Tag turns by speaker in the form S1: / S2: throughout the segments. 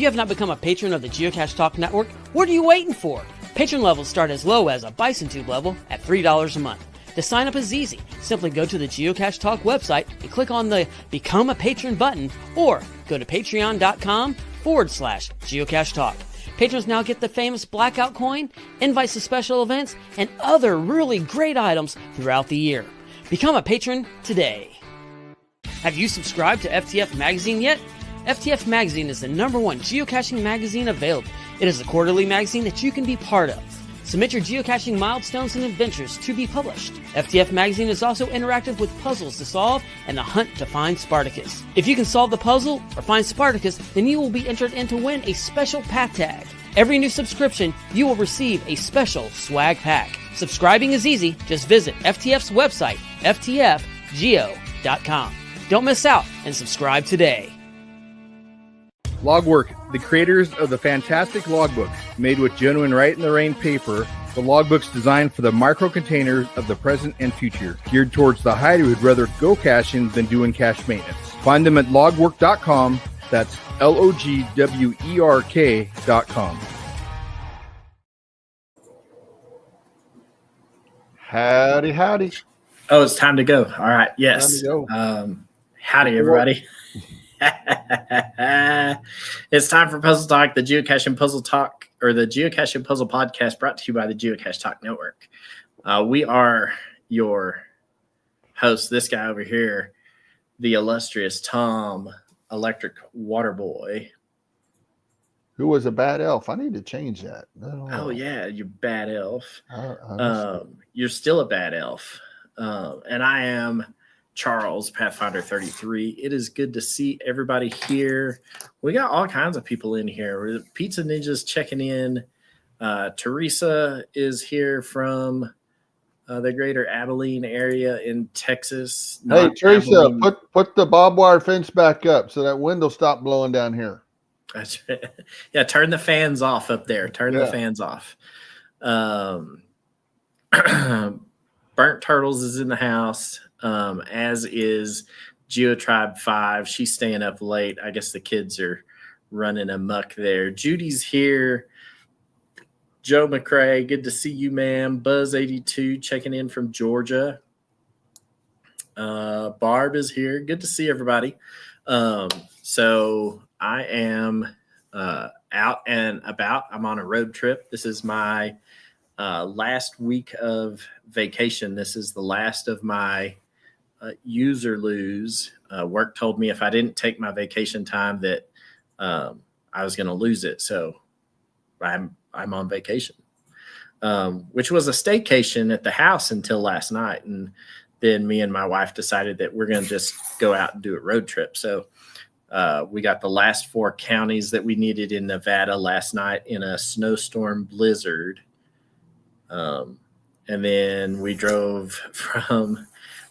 S1: you have not become a patron of the Geocache Talk Network, what are you waiting for? Patron levels start as low as a Bison Tube level at $3 a month. The sign up is easy. Simply go to the Geocache Talk website and click on the Become a Patron button, or go to patreon.com/Geocache Talk. Patrons now get the famous Blackout coin, invites to special events, and other really great items throughout the year. Become a patron today. Have you subscribed to FTF Magazine yet? FTF Magazine is the #1 geocaching magazine available. It is a quarterly magazine that you can be part of. Submit your geocaching milestones and adventures to be published. FTF Magazine is also interactive with puzzles to solve and the hunt to find Spartacus. If you can solve the puzzle or find Spartacus, then you will be entered in to win a special pack tag. Every new subscription, you will receive a special swag pack. Subscribing is easy. Just visit FTF's website, ftfgeo.com. Don't miss out and subscribe today.
S2: Logwork, the creators of the fantastic logbook, made with genuine write-in-the-rain paper. The logbook's designed for the micro-containers of the present and future, geared towards the hider who'd rather go caching than doing cache maintenance. Find them at logwork.com. That's LOGWERK.com.
S3: Howdy, howdy.
S4: Oh, it's time to go. All right. Yes. Howdy, everybody. It's time for Puzzle Talk, the Geocache and Puzzle Talk, or the Geocache and Puzzle podcast, brought to you by the Geocache Talk Network. We are your hosts. This guy over here, the illustrious Tom, Electric Water Boy.
S3: Who was a bad elf? I need to change that.
S4: Oh yeah, you bad elf. You're still a bad elf. And I am Charles, Pathfinder 33. It is good to see everybody here. We got all kinds of people in here. Pizza Ninja's checking in. Teresa is here from the greater Abilene area in Texas.
S3: Hey, Teresa, put the barbed wire fence back up so that wind will stop blowing down here.
S4: That's right. Yeah, turn the fans off up there. Turn the fans off. Burnt Turtles is in the house. As is GeoTribe 5. She's staying up late. I guess the kids are running amok there. Judy's here. Joe McCrae, good to see you, ma'am. Buzz82 checking in from Georgia. Barb is here. Good to see everybody. So I am out and about. I'm on a road trip. This is my last week of vacation. This is the last of my use or lose. Work told me if I didn't take my vacation time that I was going to lose it. So I'm on vacation, which was a staycation at the house until last night. And then me and my wife decided that we're going to just go out and do a road trip. So we got the last 4 counties that we needed in Nevada last night in a snowstorm blizzard. And then we drove from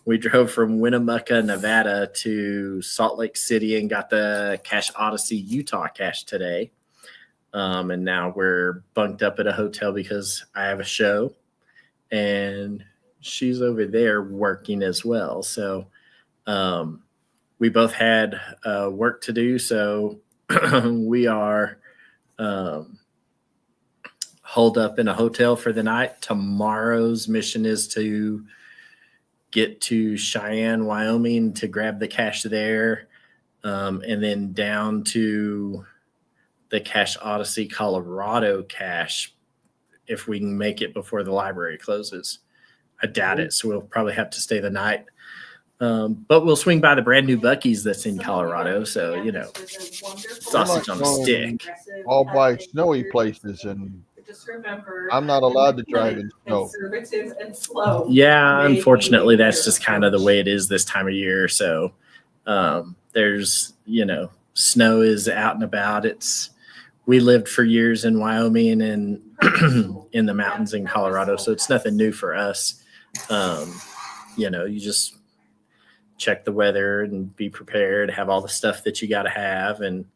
S4: Winnemucca, Nevada to Salt Lake City and got the Cache Odyssey Utah cache today. And now we're bunked up at a hotel because I have a show and she's over there working as well. So we both had work to do. So we are holed up in a hotel for the night. Tomorrow's mission is to get to Cheyenne, Wyoming to grab the cache there, and then down to the Cache Odyssey Colorado cache if we can make it before the library closes. I doubt it, so we'll probably have to stay the night. But we'll swing by the brand new Buc-ee's that's in Colorado, so, you know, sausage on a stick.
S3: All by snowy places, and I'm not allowed to drive in snow.
S5: Conservative and slow.
S4: Yeah, unfortunately, that's just kind of the way it is this time of year. So there's, you know, snow is out and about. We lived for years in Wyoming and in the mountains in Colorado, so it's nothing new for us. You know, you just check the weather and be prepared, have all the stuff that you got to have, and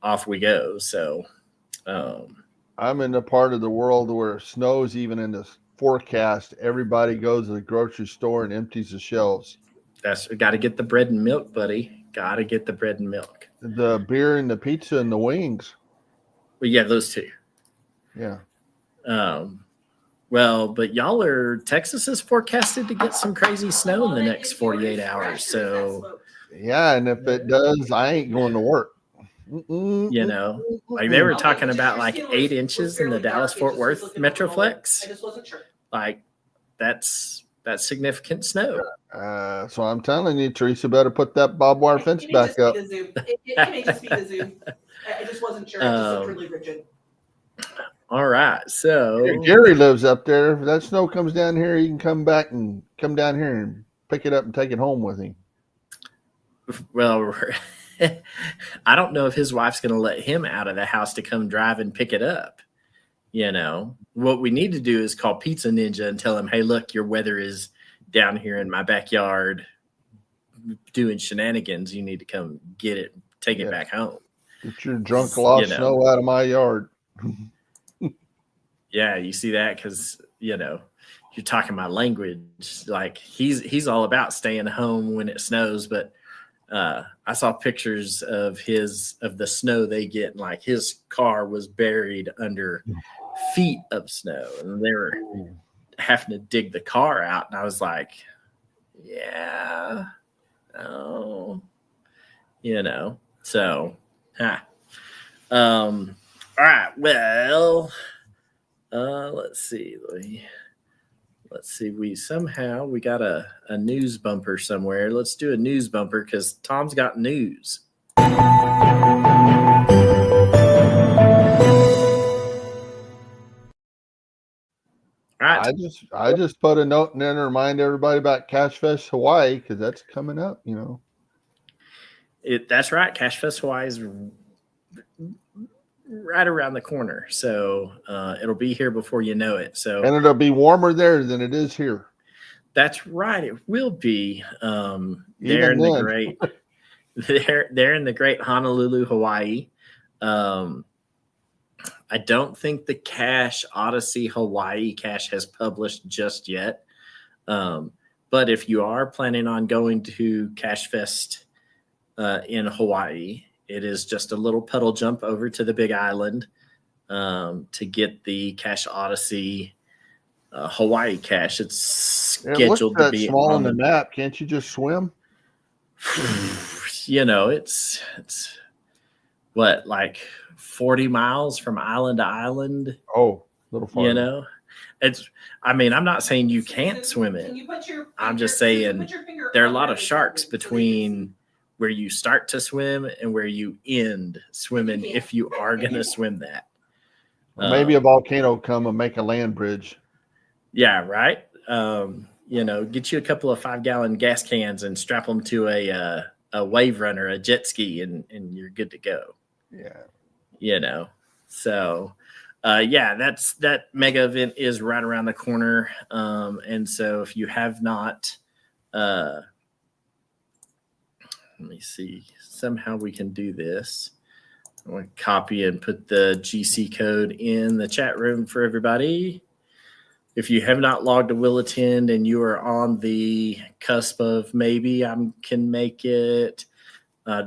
S4: off we go. So
S3: I'm in the part of the world where it snows even in the forecast. Everybody goes to the grocery store and empties the shelves.
S4: Got to get the bread and milk, buddy. Got to get the bread and milk.
S3: The beer and the pizza and the wings.
S4: But yeah, those two.
S3: Yeah.
S4: Well, but Texas is forecasted to get some crazy snow in the next 48 hours. So,
S3: Yeah, and if it does, I ain't going to work.
S4: you know, like they were talking about like 8 inches in the Dallas-Fort Worth Metroplex. Like that's significant snow.
S3: So I'm telling you, Teresa better put that barbed wire fence back up.
S5: It may just be the Zoom. I just wasn't sure. It just looked really rigid.
S4: All right, so
S3: Jerry lives up there. If that snow comes down here, he can come down here and pick it up and take it home with him.
S4: Well, I don't know if his wife's going to let him out of the house to come drive and pick it up. You know, what we need to do is call Pizza Ninja and tell him, hey, look, your weather is down here in my backyard doing shenanigans. You need to come get it, take it back home.
S3: Get your drunk lost snow out of my yard.
S4: Yeah, you see that? Because, you know, you're talking my language. Like he's all about staying home when it snows, but I saw pictures of the snow they get, and like his car was buried under feet of snow, and they were having to dig the car out. And I was like, yeah, oh, you know, so, all right, well, let's see. We got a news bumper somewhere. Let's do a news bumper because Tom's got news. All right.
S3: I just put a note in there to remind everybody about Cache Fest Hawaii because that's coming up, you know.
S4: That's right. Cache Fest Hawaii is right around the corner. So it'll be here before you know it. So
S3: and it'll be warmer there than it is here.
S4: That's right. It will be there in the great Honolulu, Hawaii. I don't think the Cache Odyssey Hawaii cache has published just yet. But if you are planning on going to Cache Fest in Hawaii, it is just a little pedal jump over to the Big Island to get the Cache Odyssey Hawaii cache. It's scheduled to be
S3: small on the map. Can't you just swim?
S4: You know, it's what, like 40 miles from island to island.
S3: Oh, a little far.
S4: You know, I'm not saying you can't swim it. I'm just saying there are a lot of sharks between where you start to swim and where you end swimming if you are going to swim that.
S3: Maybe a volcano come and make a land bridge.
S4: Yeah, right. You know, get you a couple of 5-gallon gas cans and strap them to a wave runner, a jet ski, and you're good to go.
S3: Yeah.
S4: You know, so that mega event is right around the corner. And so if you have not, let me see, somehow we can do this. I want to copy and put the GC code in the chat room for everybody. If you have not logged a will attend and you are on the cusp of maybe I can make it,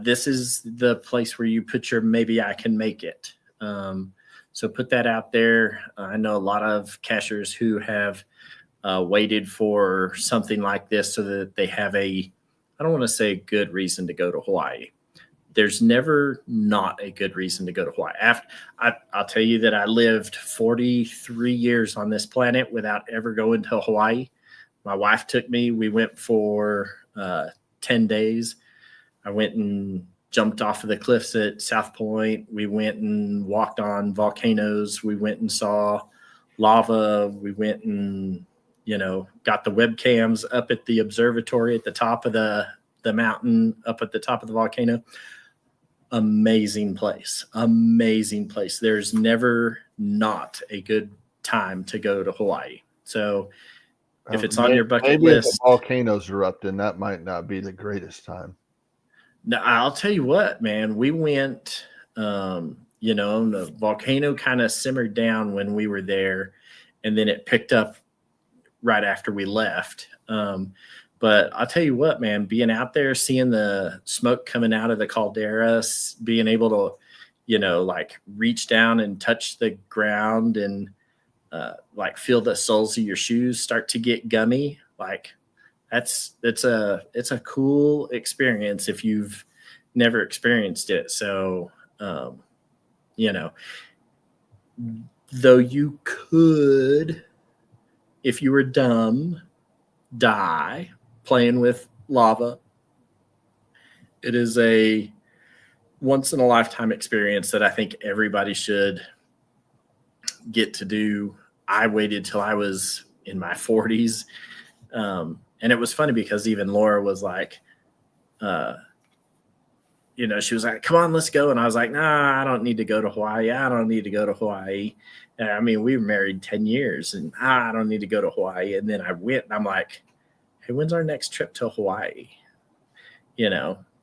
S4: this is the place where you put your maybe I can make it. So put that out there. I know a lot of cachers who have waited for something like this so that they have I don't want to say good reason to go to Hawaii. There's never not a good reason to go to Hawaii. I'll tell you that I lived 43 years on this planet without ever going to Hawaii. My wife took me. We went for 10 days. I went and jumped off of the cliffs at South Point. We went and walked on volcanoes. We went and saw lava. We went and, you know, got the webcams up at the observatory at the top of the mountain, up at the top of the volcano. Amazing place. There's never not a good time to go to Hawaii. So if it's on your bucket list,
S3: if the volcanoes erupting, that might not be the greatest time.
S4: No, I'll tell you what, man, we went, you know, the volcano kind of simmered down when we were there, and then it picked up right after we left. But But I'll tell you what, man, being out there, seeing the smoke coming out of the caldera, being able to, like reach down and touch the ground and like feel the soles of your shoes start to get gummy, like it's a cool experience if you've never experienced it. So, though you could, if you were dumb, die playing with lava, it is a once in a lifetime experience that I think everybody should get to do. I waited till I was in my 40s. And it was funny because even Laura was like, she was like, come on, let's go. And I was like, nah, I don't need to go to Hawaii. I don't need to go to Hawaii. And I mean, we were married 10 years and I don't need to go to Hawaii. And then I went and I'm like, hey, when's our next trip to Hawaii?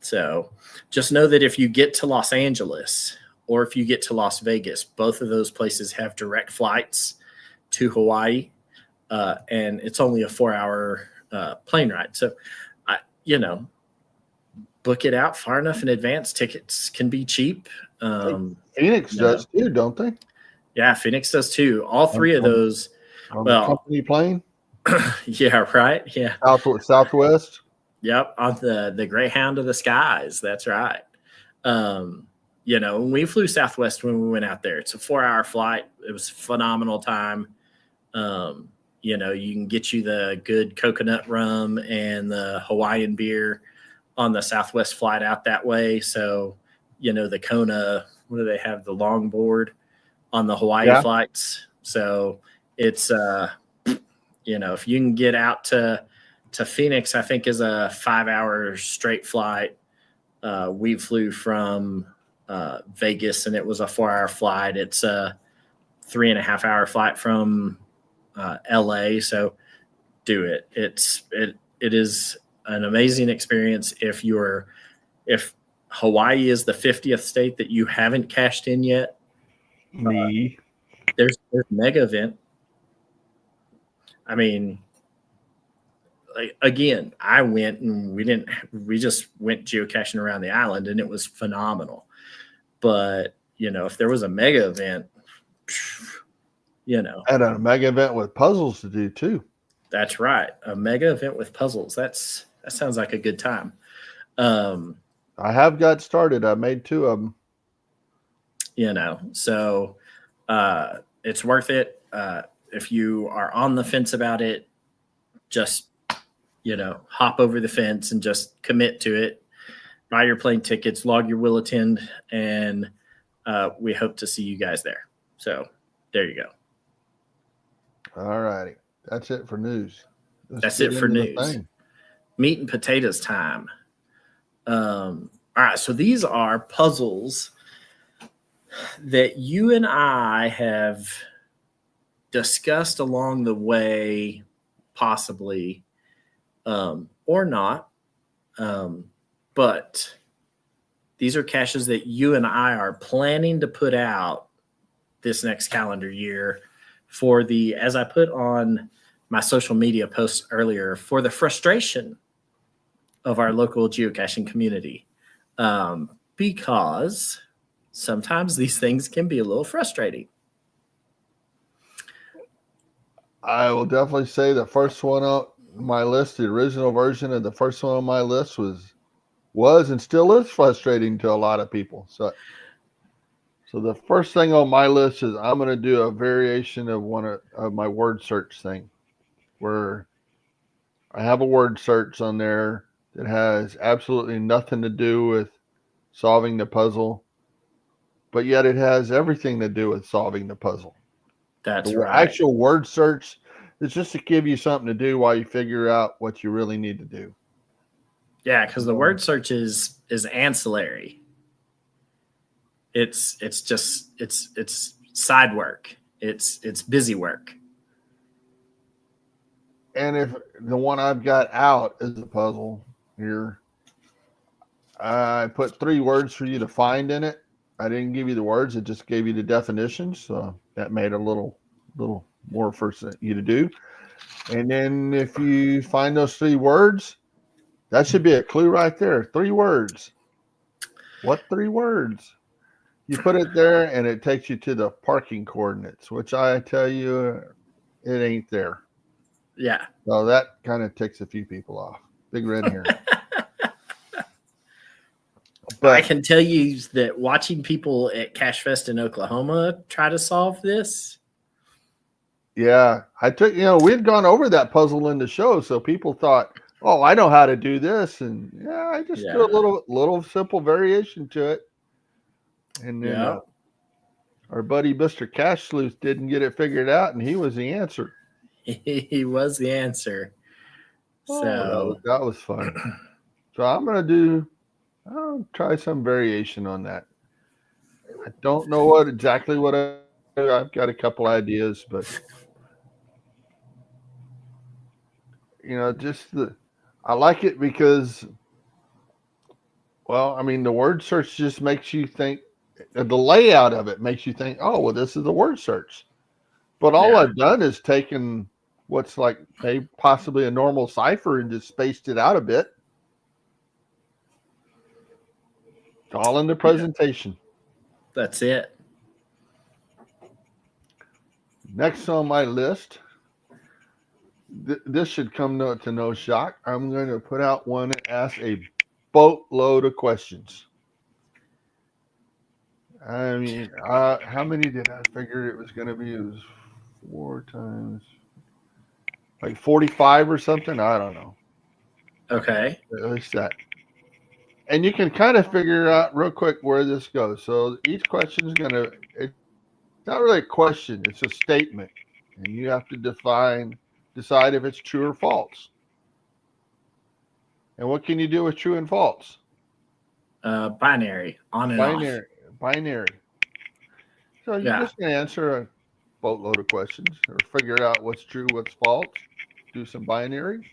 S4: So just know that if you get to Los Angeles or if you get to Las Vegas, both of those places have direct flights to Hawaii. And it's only a 4-hour plane ride. So, book it out far enough in advance. Tickets can be cheap.
S3: Phoenix does too, don't they?
S4: Yeah, Phoenix does too. All three of those.
S3: On the company plane?
S4: Yeah, right. Yeah.
S3: Southwest?
S4: Yep, on the Greyhound of the skies. That's right. We flew Southwest when we went out there. It's a 4-hour flight. It was a phenomenal time. You can get you the good coconut rum and the Hawaiian beer on the Southwest flight out that way. So, the Kona, what do they have? The longboard on the Hawaii flights. So it's, if you can get out to Phoenix, I think is a 5-hour straight flight. We flew from Vegas and it was a 4-hour flight. It's a 3.5-hour flight from LA. So do it. It is an amazing experience. If Hawaii is the 50th state that you haven't cashed in yet, there's a mega event. I mean, again, I went and we just went geocaching around the island and it was phenomenal. But, if there was a mega event,
S3: And a mega event with puzzles to do too.
S4: That's right. A mega event with puzzles. That sounds like a good time.
S3: I have got started. I made 2 of them.
S4: So it's worth it. If you are on the fence about it, just, hop over the fence and just commit to it. Buy your plane tickets, log your will attend, and we hope to see you guys there. So there you go.
S3: All righty. That's it for news.
S4: That's it for news. Meat and potatoes time. All right. So these are puzzles that you and I have discussed along the way, possibly, or not. But these are caches that you and I are planning to put out this next calendar year for as I put on my social media posts earlier, for the frustration of our local geocaching community. Because sometimes these things can be a little frustrating.
S3: I will definitely say the first one on my list, the original version of the first one on my list was and still is frustrating to a lot of people. So the first thing on my list is I'm going to do a variation of one of my word search thing, where I have a word search on there that has absolutely nothing to do with solving the puzzle, but yet it has everything to do with solving the puzzle.
S4: That's
S3: the
S4: right.
S3: Actual word search is just to give you something to do while you figure out what you really need to do.
S4: Yeah, because the word search is ancillary. It's side work. It's busy work.
S3: And if the one I've got out is the puzzle here, I put 3 words for you to find in it. I didn't give you the words; it just gave you the definitions. So that made a little more for you to do. And then if you find those 3 words, that should be a clue right there. 3 words. What 3 words? You put it there, and it takes you to the parking coordinates, which I tell you, it ain't there.
S4: Yeah.
S3: So that kind of takes a few people off. Big red herring. But
S4: I can tell you that watching people at Cache Fest in Oklahoma try to solve this.
S3: yeah, I took, we'd gone over that puzzle in the show, so people thought, oh, I know how to do this. And yeah, I just do a little simple variation to it. And then our buddy Mr. Cash Sleuth didn't get it figured out, and he was the answer.
S4: He was the answer. So
S3: that was fun. So I'll try some variation on that. I don't know exactly what I've got a couple ideas, but I like it because, well, I mean, the word search just makes you think. The layout of it makes you think, oh, well, this is a word search. But all I've done is taken what's like possibly a normal cipher and just spaced it out a bit. It's all in the presentation.
S4: That's it.
S3: Next on my list, this should come to no shock. I'm going to put out one that asks a boatload of questions. I mean, how many did I figure it was going to be? It was 4 times, like 45 or something. I don't know.
S4: Okay.
S3: At least that. And you can kind of figure out real quick where this goes. So each question is it's not really a question. It's a statement. And you have to decide if it's true or false. And what can you do with true and false?
S4: Binary, on and off.
S3: Binary. So you're just going to answer a boatload of questions or figure out what's true, what's false, do some binary.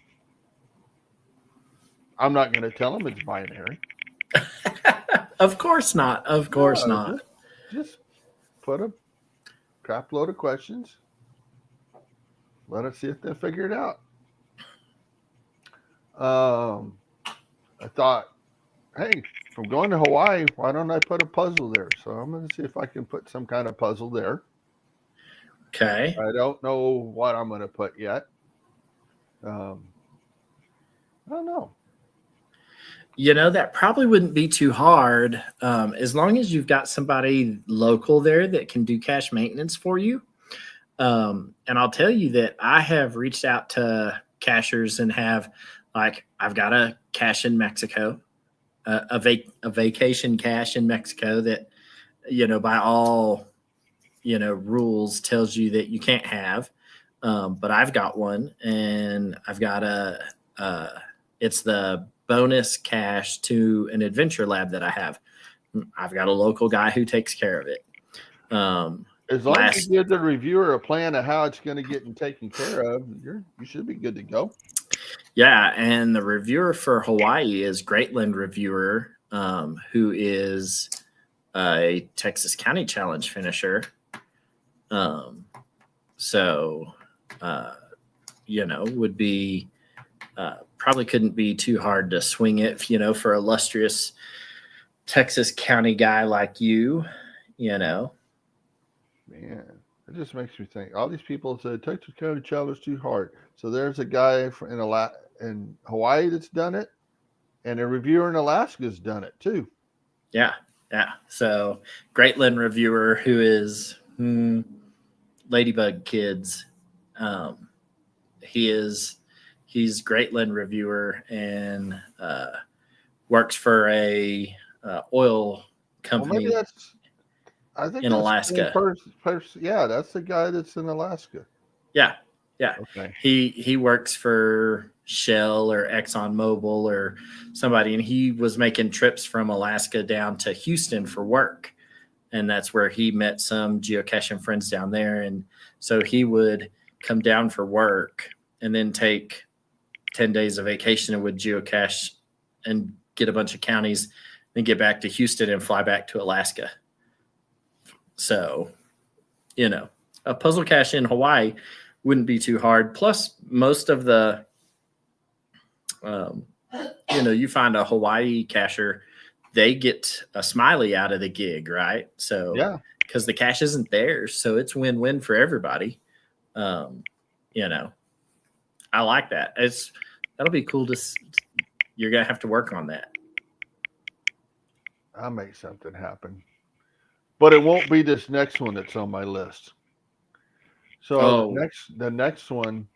S3: I'm not going to tell them it's binary.
S4: Of course not. Of course not.
S3: Just put a crap load of questions. Let us see if they figure it out. I thought, hey, if I'm going to Hawaii, why don't I put a puzzle there? So I'm going to see if I can put some kind of puzzle there.
S4: Okay.
S3: I don't know what I'm going to put yet. I don't know.
S4: That probably wouldn't be too hard as long as you've got somebody local there that can do cache maintenance for you. And I'll tell you that I have reached out to cachers and I've got a cache in Mexico, a vacation cache in Mexico that, by all, rules tells you that you can't have. But I've got one, and I've got it's the bonus cache to an adventure lab that I have. I've got a local guy who takes care of it.
S3: As long as you give the reviewer a plan of how it's going to get taken care of, you should be good to go.
S4: Yeah, and the reviewer for Hawaii is Greatland Reviewer, who is a Texas County Challenge finisher. Would be probably couldn't be too hard to swing it, for illustrious Texas County guy like you, Man,
S3: it just makes me think. All these people say Texas County Challenge too hard. So there's a guy in Hawaii that's done it, and a reviewer in Alaska's done it too.
S4: Yeah. So Greatland Reviewer, who is Ladybug Kids, he's Greatland Reviewer and works for a oil company.
S3: Well, I think
S4: in Alaska.
S3: That's the guy that's in Alaska.
S4: Yeah.
S3: Okay.
S4: He works for Shell or ExxonMobil or somebody, and he was making trips from Alaska down to Houston for work, and that's where he met some geocaching friends down there. And so he would come down for work and then take 10 days of vacation and would geocache and get a bunch of counties, then get back to Houston and fly back to Alaska. So, a puzzle cache in Hawaii wouldn't be too hard. Plus, most of the, you find a Hawaii cacher, they get a smiley out of the gig, right? So
S3: Yeah.
S4: because the cache isn't theirs, so it's win-win for everybody. I like that. That'll be cool you're gonna have to work on that.
S3: I'll make something happen, but it won't be this next one that's on my list. So the next one,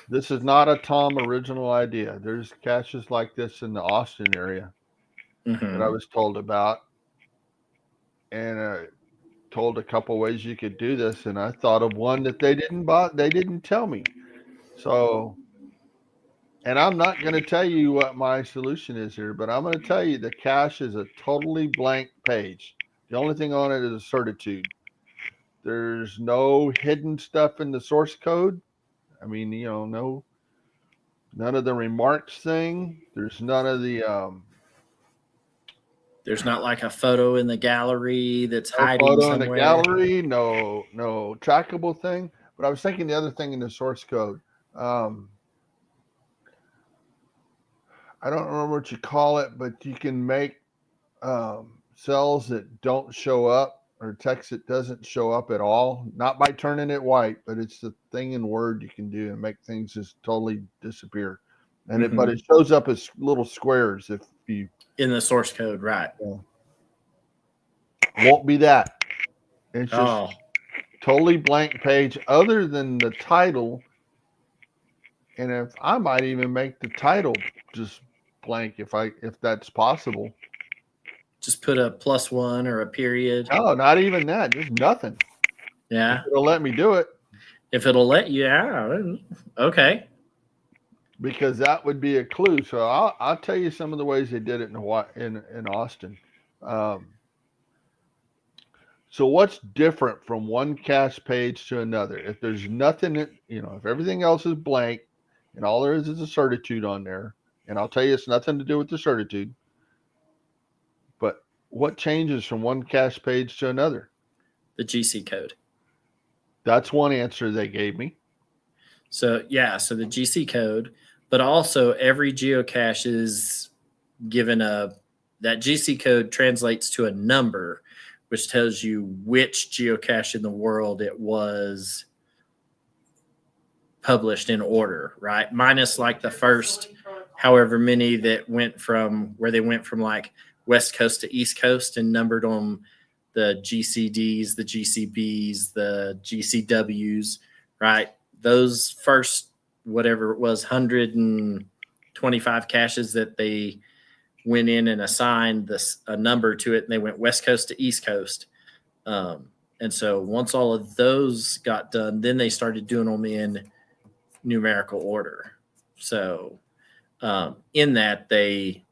S3: this is not a Tom original idea. There's caches like this in the Austin area that I was told about, and told a couple ways you could do this, and I thought of one that they didn't tell me. So, and I'm not going to tell you what my solution is here, but I'm going to tell you the cache is a totally blank page. The only thing on it is a certitude. There's no hidden stuff in the source code. I mean, none of the remarks thing. There's none of the
S4: there's not like a photo in the gallery that's hiding
S3: photo
S4: somewhere.
S3: in the gallery, no trackable thing. But I was thinking the other thing in the source code. I don't remember what you call it, but you can make cells that don't show up or text that doesn't show up at all. Not by turning it white, but it's the thing in Word you can do and make things just totally disappear. And but it shows up as little squares if you
S4: in the source code, right?
S3: Won't be that. It's just totally blank page other than the title. And if I might even make the title just blank if that's possible.
S4: Just put a +1 or a period.
S3: No, not even that. Just nothing.
S4: Yeah.
S3: If it'll let me do it.
S4: If it'll let you, yeah. Okay.
S3: Because that would be a clue. So I'll tell you some of the ways they did it in Austin. So what's different from one cache page to another? If there's nothing, if everything else is blank and all there is a certitude on there, and I'll tell you it's nothing to do with the certitude, but what changes from one cache page to another?
S4: The GC code.
S3: That's one answer they gave me.
S4: So the GC code, but also every geocache is given that GC code translates to a number, which tells you which geocache in the world it was published in order, right? Minus like the first however many that went from like West Coast to East Coast and numbered them the GCDs, the GCBs, the GCWs, right? Those first, whatever it was, 125 caches that they went in and assigned a number to it, and they went West Coast to East Coast. And so once all of those got done, then they started doing them in numerical order. So in that, they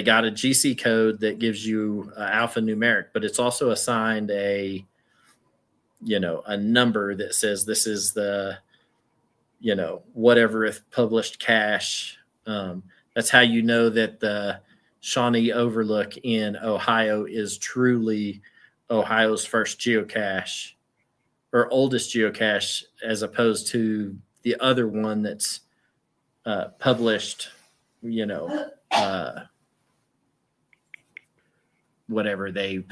S4: got a GC code that gives you alphanumeric, but it's also assigned a number that says this is the, whatever if published cache. That's how you know that the Shawnee Overlook in Ohio is truly Ohio's first geocache or oldest geocache, as opposed to the other one that's published, whatever they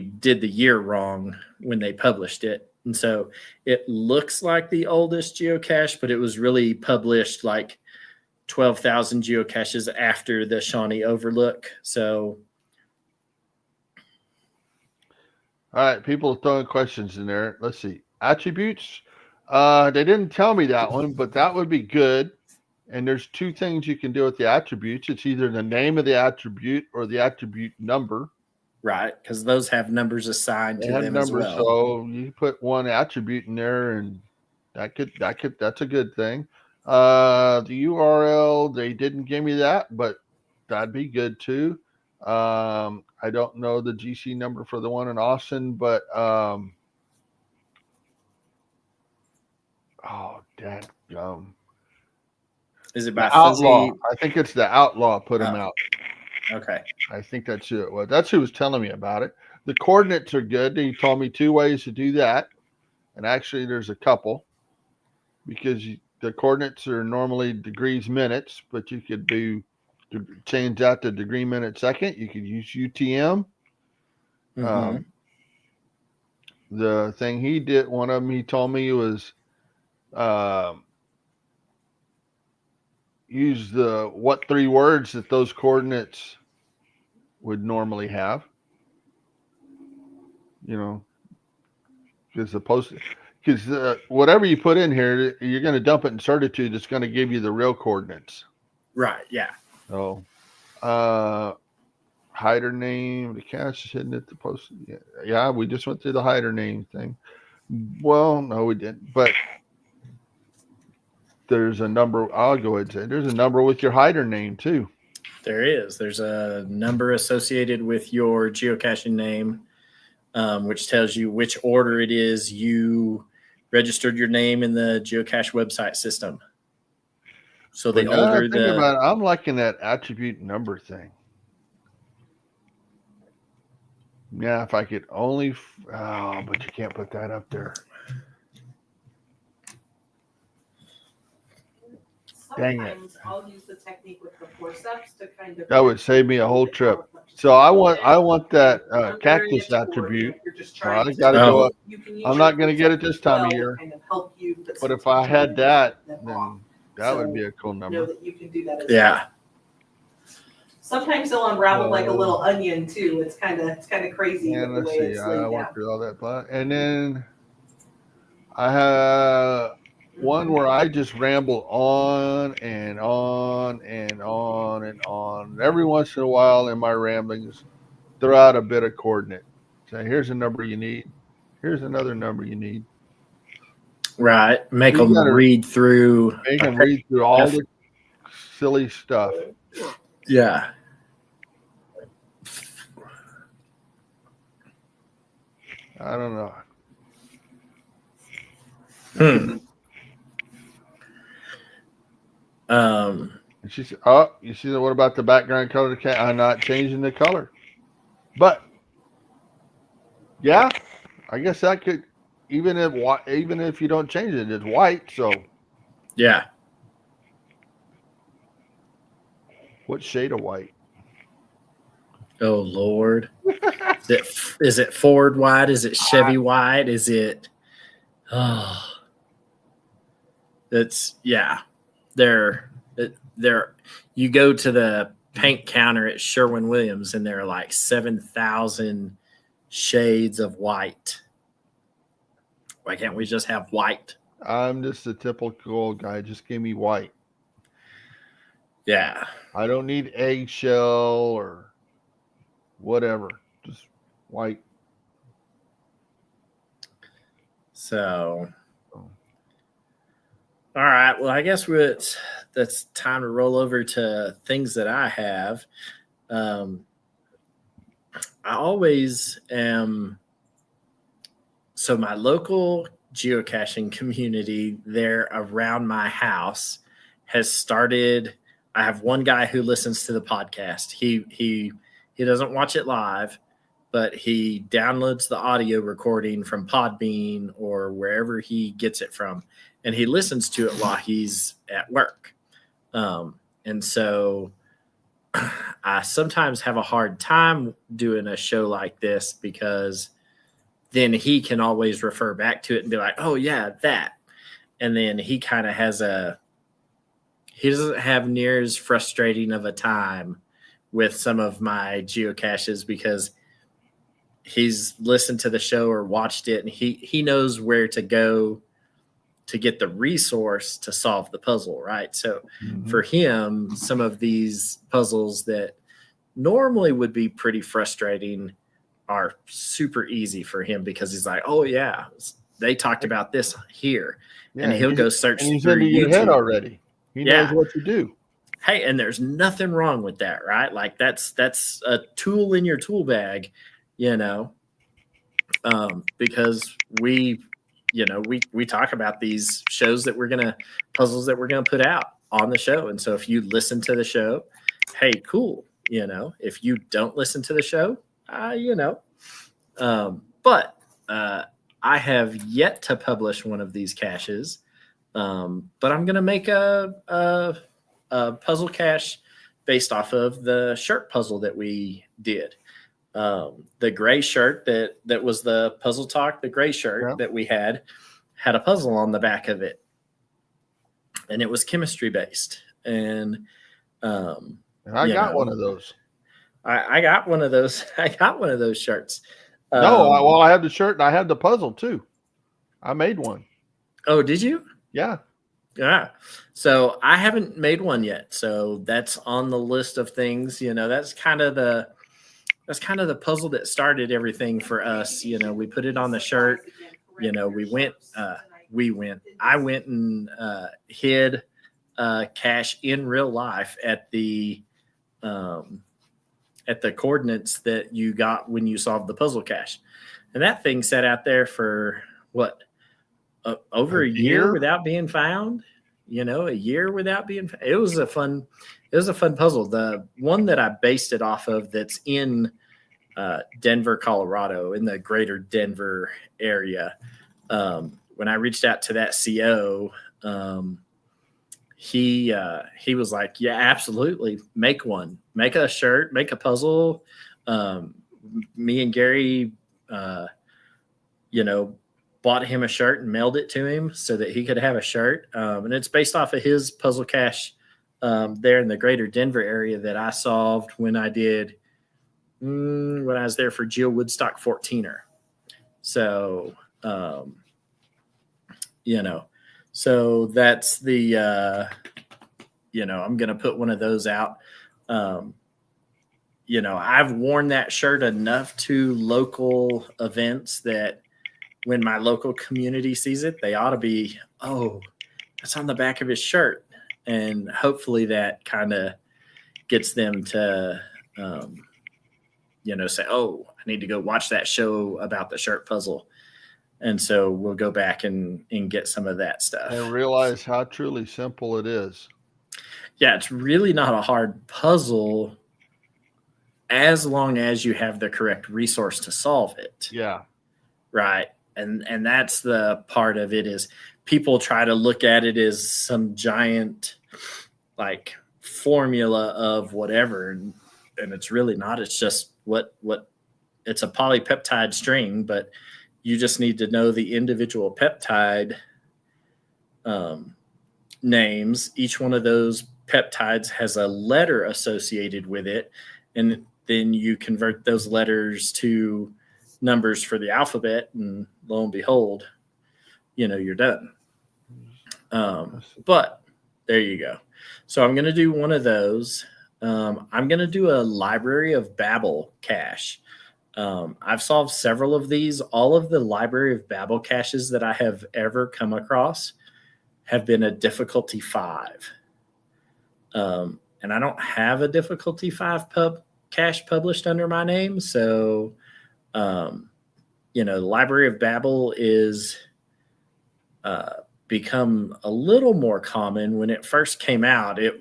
S4: did the year wrong when they published it. And so it looks like the oldest geocache, but it was really published like 12,000 geocaches after the Shawnee Overlook. So.
S3: All right. People are throwing questions in there. Let's see. Attributes. They didn't tell me that one, but that would be good. And there's two things you can do with the attributes. It's either the name of the attribute or the attribute number.
S4: Right, because those have numbers assigned to them as well.
S3: So you put one attribute in there, and that's a good thing. The URL, they didn't give me that, but that'd be good too. I don't know the GC number for the one in Austin, but
S4: is it by
S3: Outlaw? I think it's the Outlaw put him out.
S4: Okay.
S3: I think that's who it was. That's who was telling me about it. The coordinates are good. He told me two ways to do that. And actually, there's a couple. because the coordinates are normally degrees minutes, but you could change that to degree minute second. You could use UTM.
S4: Mhm.
S3: The thing he did, one of them he told me was use what 3 words that those coordinates would normally have. Because whatever you put in here, you're going to dump it in certitude. It's going to give you the real coordinates.
S4: Right. Yeah.
S3: So, hider name, the cache is hidden at the post. Yeah, we just went through the hider name thing. Well, no, we didn't. But there's a number. I'll go ahead and say there's a number with your hider name too.
S4: There is. There's a number associated with your geocaching name, which tells you which order it is you registered your name in the Geocache website system. So the older
S3: I'm liking that attribute number thing. Yeah, if I could only. But you can't put that up there. Dang it.
S5: Sometimes I'll use the technique with the forceps to kind of.
S3: That would save me a whole trip. So I want that cactus attribute. So I got to go up. I'm not going to get it this time of year. But if I had that, then that would be a cool number.
S5: That you can do that as
S4: Yeah.
S5: well. Sometimes they'll unravel like a little onion too. It's kind of crazy
S3: And
S5: with the
S3: let's
S5: way
S3: see.
S5: it's
S3: I
S5: laid
S3: went
S5: down.
S3: through all that. And then I have one where I just ramble on and on and on and on. Every once in a while in my ramblings, throw out a bit of coordinate. Say, here's a number you need. Here's another number you need.
S4: Right. Make them read through.
S3: Make them read through all the silly stuff.
S4: Yeah.
S3: I don't know. And she said, "Oh, you see what about the background color of the cat? I'm not changing the color, but yeah, I guess that could even if you don't change it, it's white. So
S4: yeah,
S3: what shade of white?
S4: Oh Lord, is it Ford white? Is it Chevy white? Is it? Oh, that's yeah. They're you go to the paint counter at Sherwin-Williams and there are like 7,000 shades of white. Why can't we just have white?
S3: I'm just a typical guy. Just give me white.
S4: Yeah.
S3: I don't need eggshell or whatever. Just white.
S4: So, all right. Well, I guess that's time to roll over to things that I have. I always am. So my local geocaching community there around my house has started. I have one guy who listens to the podcast. He doesn't watch it live, but he downloads the audio recording from Podbean or wherever he gets it from, and he listens to it while he's at work. And so I sometimes have a hard time doing a show like this because then he can always refer back to it and be like, oh yeah, that. And then he kind of he doesn't have near as frustrating of a time with some of my geocaches because he's listened to the show or watched it and he knows where to go to get the resource to solve the puzzle, right? So for him, some of these puzzles that normally would be pretty frustrating are super easy for him because he's like, oh yeah, they talked about this here. Yeah, and he'll go search
S3: and he's
S4: through
S3: into your
S4: YouTube.
S3: head already. He knows what to do.
S4: Hey, and there's nothing wrong with that, right? Like that's a tool in your tool bag, because we talk about these puzzles that we're gonna put out on the show. And so if you listen to the show, hey, cool. If you don't listen to the show, but I have yet to publish one of these caches. But I'm gonna make a puzzle cache based off of the shirt puzzle that we did. The gray shirt that was the puzzle talk. The gray shirt that we had a puzzle on the back of it, and it was chemistry based. And
S3: I got one of those.
S4: I got one of those. I got one of those shirts.
S3: I have the shirt and I have the puzzle too. I made one.
S4: Oh, did you?
S3: Yeah.
S4: Yeah. So I haven't made one yet. So that's on the list of things. That's kind of the puzzle that started everything for us. We put it on the shirt. I went and hid cache in real life at the coordinates that you got when you solved the puzzle cache. And that thing sat out there for what? Over a year without being found. A year without being found. It was a fun puzzle. The one that I based it off of that's in Denver, Colorado, in the greater Denver area. When I reached out to that CO, he was like, yeah, absolutely. Make one, make a shirt, make a puzzle. Me and Gary, bought him a shirt and mailed it to him so that he could have a shirt. And it's based off of his puzzle cache there in the greater Denver area that I solved when I was there for Geo Woodstock 14er. So, so that's the, I'm going to put one of those out. I've worn that shirt enough to local events that when my local community sees it, they ought to be, oh, that's on the back of his shirt. And hopefully that kind of gets them to, say, oh, I need to go watch that show about the shirt puzzle. And so we'll go back and get some of that stuff.
S3: And realize how truly simple it is.
S4: Yeah, it's really not a hard puzzle as long as you have the correct resource to solve it.
S3: Yeah.
S4: Right. And that's the part of it is people try to look at it as some giant like formula of whatever. And it's really not. It's just what it's a polypeptide string, but you just need to know the individual peptide names. Each one of those peptides has a letter associated with it. And then you convert those letters to numbers for the alphabet, and lo and behold, you're done. But there you go. So I'm going to do one of those. I'm going to do a Library of Babel cache. I've solved several of these. All of the Library of Babel caches that I have ever come across have been a difficulty 5. And I don't have a difficulty 5 cache published under my name. So, the Library of Babel is become a little more common. When it first came out, it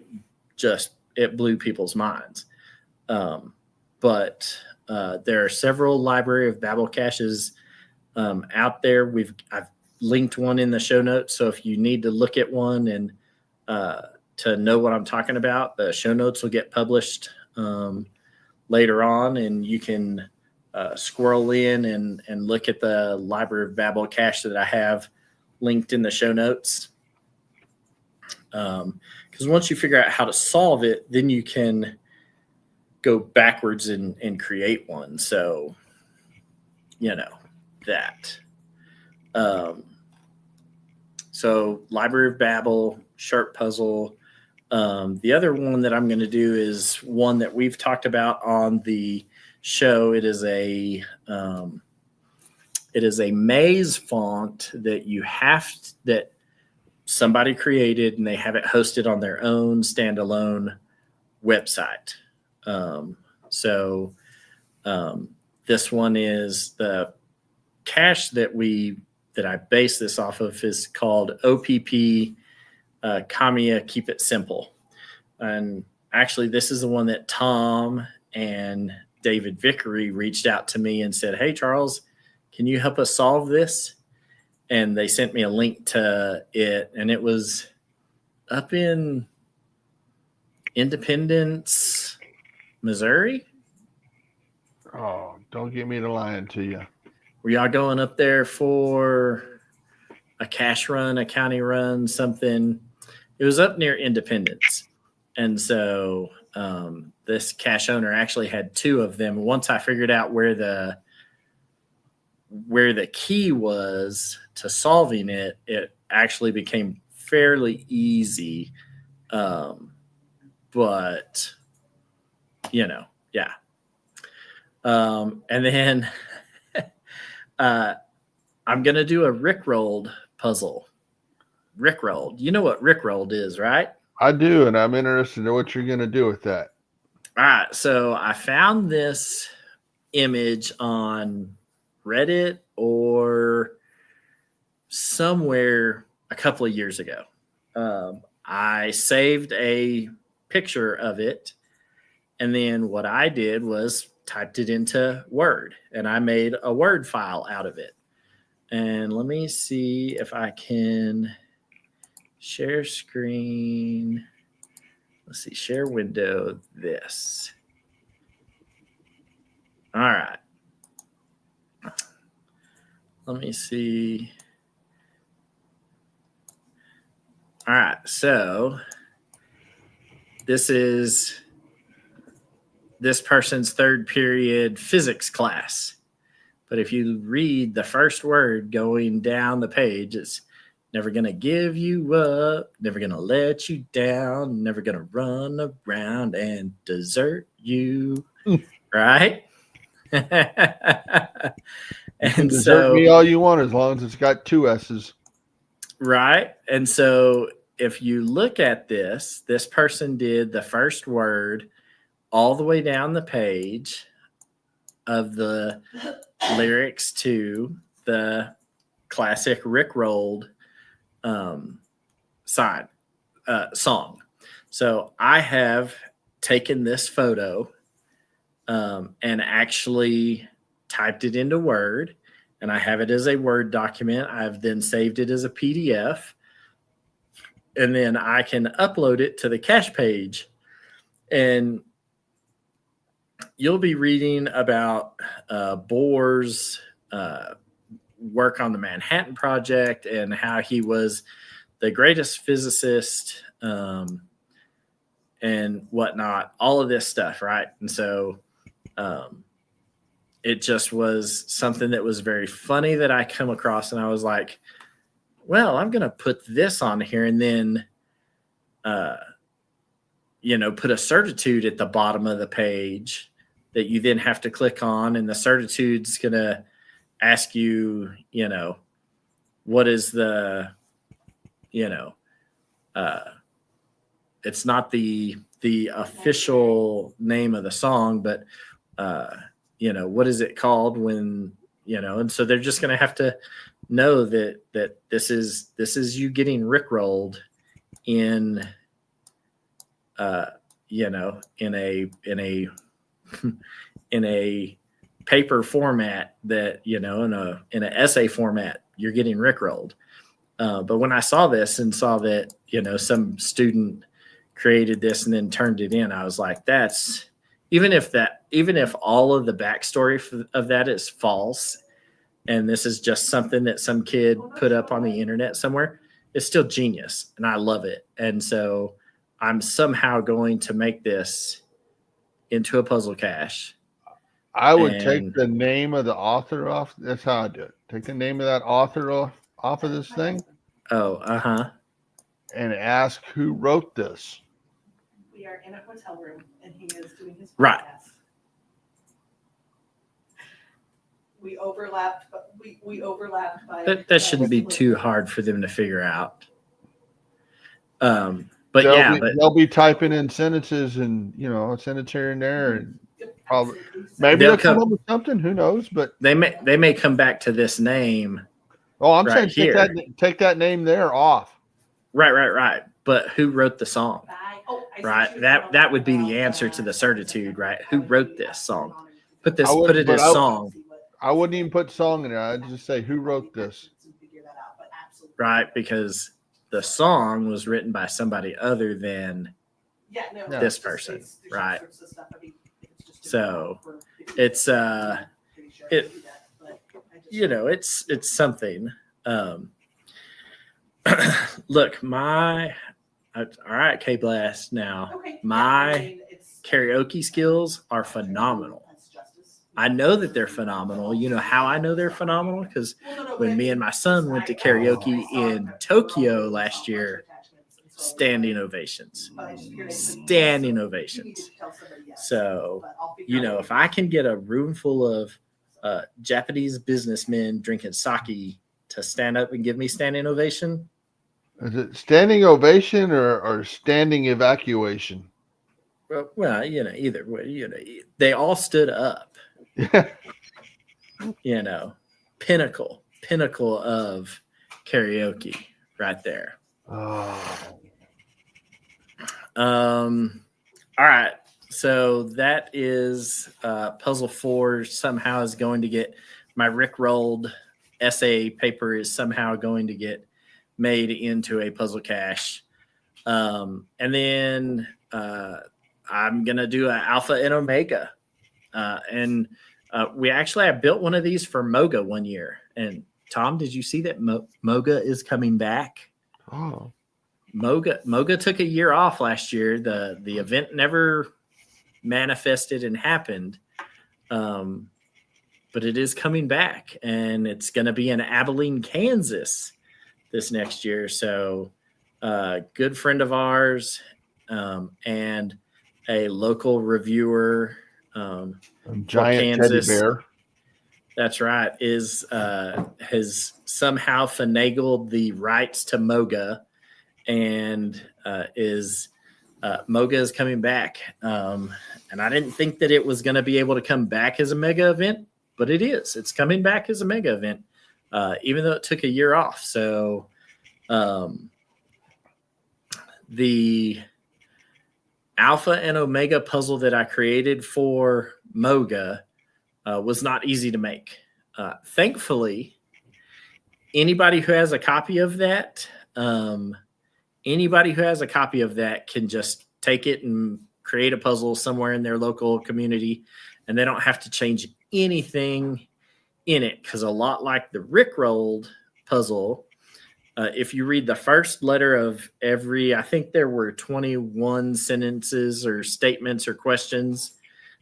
S4: blew people's minds. But there are several Library of Babel caches out there. I've linked one in the show notes. So if you need to look at one and to know what I'm talking about, the show notes will get published later on, and you can scroll in and look at the Library of Babel cache that I have linked in the show notes. Because once you figure out how to solve it, then you can go backwards and create one. So, that. So Library of Babel, shirt puzzle. The other one that I'm going to do is one that we've talked about on the show. It is a maze font that somebody created, and they have it hosted on their own standalone website. This one is the cache that I base this off of is called OPP Kamiya Keep It Simple. And actually, this is the one that Tom and David Vickery reached out to me and said, hey, Charles, can you help us solve this? and they sent me a link to it, and it was up in Independence, Missouri.
S3: Oh, don't get me to lying to you.
S4: Were y'all going up there for a cache run, a county run, something? It was up near Independence. And so this cache owner actually had two of them. Once I figured out where the key was to solving it, it actually became fairly easy. But, yeah. And then I'm going to do a Rickrolled puzzle. Rickrolled. You know what Rickrolled is, right?
S3: I do, and I'm interested in what you're going to do with that.
S4: All right. So I found this image on Reddit or somewhere a couple of years ago. I saved a picture of it, and then what I did was typed it into Word, and I made a Word file out of it. And let me see if I can share screen. Let's see, share window this. All right. Let me see. All right, so this is this person's third period physics class. But if you read the first word going down the page, it's never going to give you up, never going to let you down, never going to run around and desert you, right? And
S3: desert me all you want as long as it's got two S's.
S4: Right. And so if you look at this person did the first word all the way down the page of the lyrics to the classic Rickrolled song. So I have taken this photo and actually typed it into Word, and I have it as a Word document. I've then saved it as a PDF, and then I can upload it to the cache page. And you'll be reading about Bohr's work on the Manhattan Project and how he was the greatest physicist and whatnot, all of this stuff, right? And so it just was something that was very funny that I come across, and I was like, well, I'm going to put this on here and then, put a certitude at the bottom of the page that you then have to click on, and the certitude's going to ask you, what is the, it's not the official name of the song, but, what is it called when, and so they're just going to have to know that this is you getting Rickrolled in, in a paper format that, in an essay format, you're getting Rickrolled. But when I saw this and saw that, some student created this and then turned it in, I was like, that's, even if all of the backstory of that is false, and this is just something that some kid put up on the internet somewhere, it's still genius, and I love it. And so I'm somehow going to make this into a puzzle cache.
S3: I would take the name of the author off. That's how I do it. Take the name of that author off of this thing.
S4: Oh,
S3: and ask who wrote this.
S5: We are in a hotel room, and he is doing his podcast.
S4: Right.
S5: We overlapped, but we overlapped by.
S4: That shouldn't be too hard for them to figure out. But
S3: they'll be typing in sentences and a sentence here and there, and probably maybe they'll come up with something. Who knows? But
S4: they may come back to this name.
S3: Oh, I'm saying take that name there off.
S4: Right. But who wrote the song? Right. That would be the answer to the certitude, right? Who wrote this song? Put it as song.
S3: I wouldn't even put song in there. I'd just say who wrote this.
S4: right? Because the song was written by somebody other than this person, right? So it's it's something. Look, all right, K Blast. Now my karaoke skills are phenomenal. I know that they're phenomenal. You know how I know they're phenomenal? Because when me and my son went to karaoke in Tokyo last year, standing ovations. Standing ovations. So, if I can get a room full of Japanese businessmen drinking sake to stand up and give me standing ovation.
S3: Is it standing ovation or standing evacuation?
S4: Well, either way, they all stood up. Pinnacle of karaoke right there.
S3: Oh.
S4: All right. So that is puzzle 4 somehow is going to get my Rickrolled essay paper is somehow going to get made into a puzzle cache. And then I'm going to do an alpha and omega. And I built one of these for Moga one year. And Tom, did you see that Moga is coming back?
S3: Oh.
S4: Moga took a year off last year. The event never manifested and happened. But it is coming back, and it's going to be in Abilene, Kansas this next year. So good friend of ours and a local reviewer
S3: giant
S4: Kansas,
S3: teddy bear.
S4: That's right, has somehow finagled the rights to Moga and Moga is coming back. And I didn't think that it was going to be able to come back as a mega event, but it is. It's coming back as a mega event, even though it took a year off. So the alpha and omega puzzle that I created for Moga was not easy to make. Thankfully, anybody who has a copy of that, can just take it and create a puzzle somewhere in their local community, and they don't have to change anything in it. Because a lot like the Rickrolled puzzle, if you read the first letter of I think there were 21 sentences or statements or questions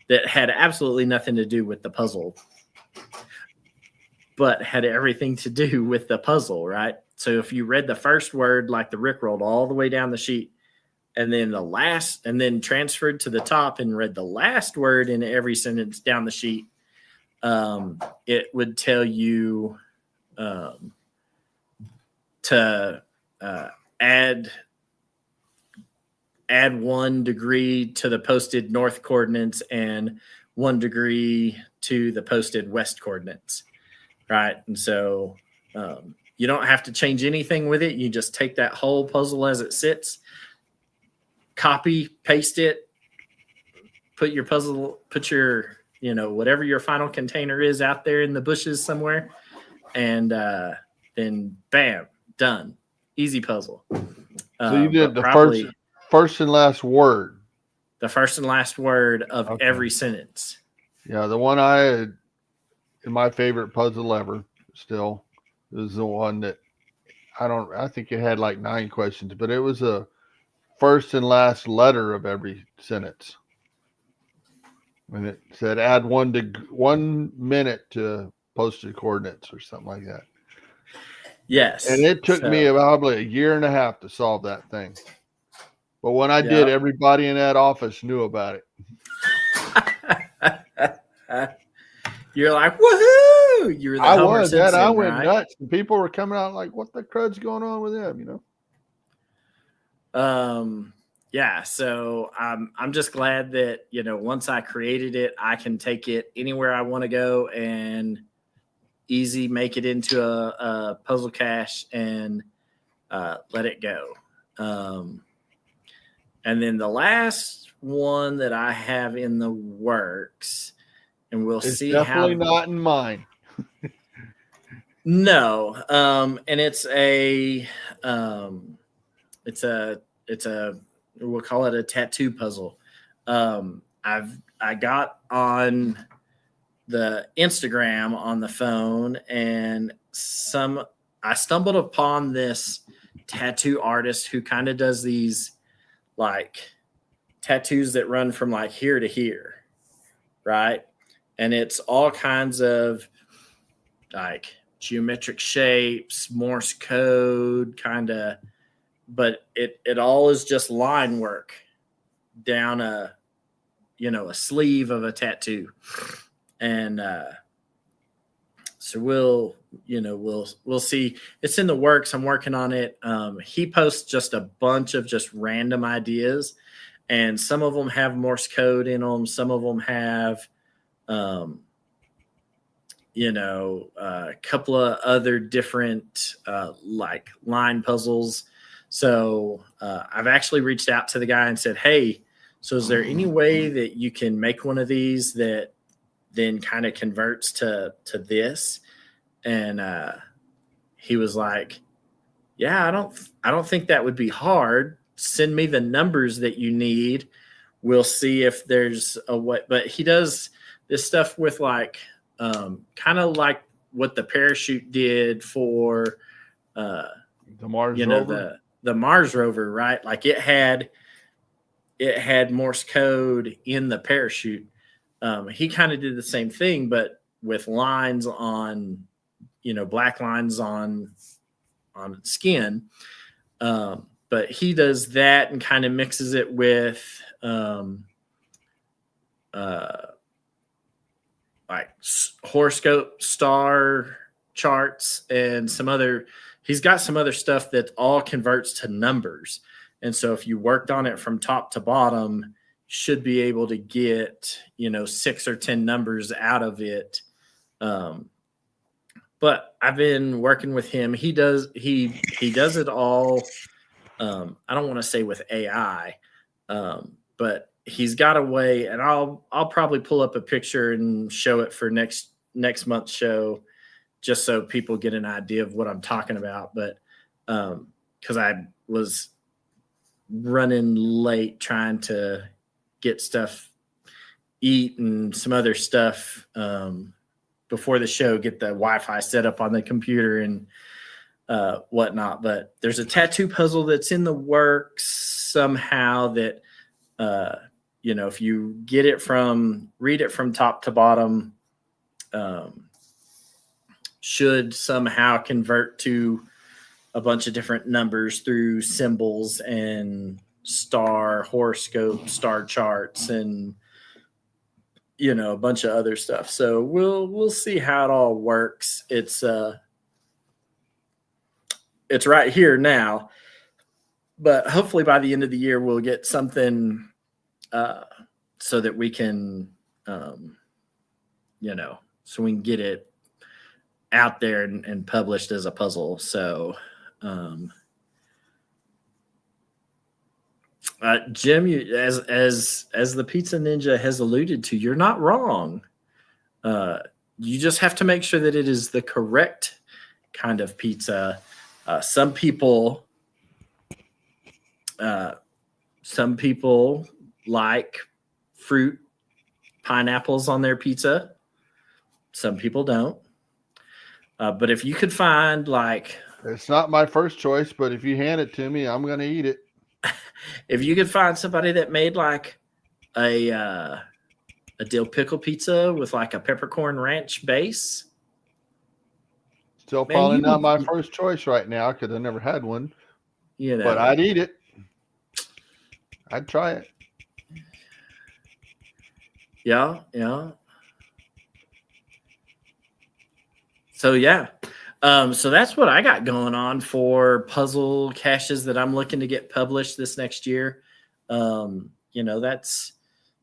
S4: that had absolutely nothing to do with the puzzle, but had everything to do with the puzzle, right? So if you read the first word like the Rickrolled all the way down the sheet, and then transferred to the top and read the last word in every sentence down the sheet, it would tell you to add 1 degree to the posted north coordinates and 1 degree to the posted west coordinates, right? And so you don't have to change anything with it. You just take that whole puzzle as it sits, copy, paste it, put your whatever your final container is out there in the bushes somewhere, and then bam, done. Easy puzzle.
S3: So you did the first and last word.
S4: The first and last word of every sentence. Yeah,
S3: the one I had in my favorite puzzle ever still is the one that I think it had like 9 questions, but it was a first and last letter of every sentence. And it said add 1 minute to posted coordinates or something like that.
S4: Yes.
S3: And it took me probably a year and a half to solve that thing. But when I did, everybody in that office knew about it.
S4: You're like, woohoo! You're the Homer Simpson,
S3: I went
S4: right?
S3: nuts. And people were coming out like, what the crud's going on with them,
S4: Yeah, so I'm just glad that, once I created it, I can take it anywhere I want to go and easy make it into a puzzle cache and let it go. And then the last one that I have in the works, and we'll see how.
S3: Definitely not in mine.
S4: No, and it's a we'll call it a tattoo puzzle. I got on the Instagram on the phone, and I stumbled upon this tattoo artist who kind of does these like tattoos that run from like here to here, right? And it's all kinds of like geometric shapes, Morse code, kind of, but it all is just line work down a sleeve of a tattoo. And so we'll see. It's in the works. I'm working on it. He posts just a bunch of just random ideas, and some of them have Morse code in them. Some of them have a couple of other different like line puzzles. So I've actually reached out to the guy and said, hey, so is there any way that you can make one of these that then kind of converts to this? And he was like, yeah, I don't think that would be hard. Send me the numbers that you need. We'll see if there's a way. But he does this stuff with like kind of like what the parachute did for
S3: The Mars rover.
S4: The Mars rover, right? Like it had Morse code in the parachute. He kind of did the same thing, but with lines on, black lines on skin. But he does that and kind of mixes it with like horoscope star charts and he's got some other stuff that all converts to numbers. And so if you worked on it from top to bottom, should be able to get, 6 or 10 numbers out of it. But I've been working with him. He does it all. I don't want to say with AI, but he's got a way, and I'll probably pull up a picture and show it for next month's show, just so people get an idea of what I'm talking about. But because I was running late trying to get stuff, eat, and some other stuff before the show, get the Wi-Fi set up on the computer and whatnot. But there's a tattoo puzzle that's in the works somehow that, if you read it from top to bottom, should somehow convert to a bunch of different numbers through symbols and horoscope, star charts, and a bunch of other stuff. So we'll see how it all works. It's right here now, but hopefully by the end of the year we'll get something so that we can so we can get it out there and published as a puzzle. So Jim, you, as the Pizza Ninja has alluded to, you're not wrong. You just have to make sure that it is the correct kind of pizza. Some people like fruit, pineapples on their pizza. Some people don't. But if you could find
S3: it's not my first choice, but if you hand it to me, I'm going to eat it.
S4: If you could find somebody that made like a dill pickle pizza with like a peppercorn ranch base.
S3: Still probably not my first choice right now because I never had one. But I'd eat it. I'd try it.
S4: Yeah. So yeah. So that's what I got going on for puzzle caches that I'm looking to get published this next year. That's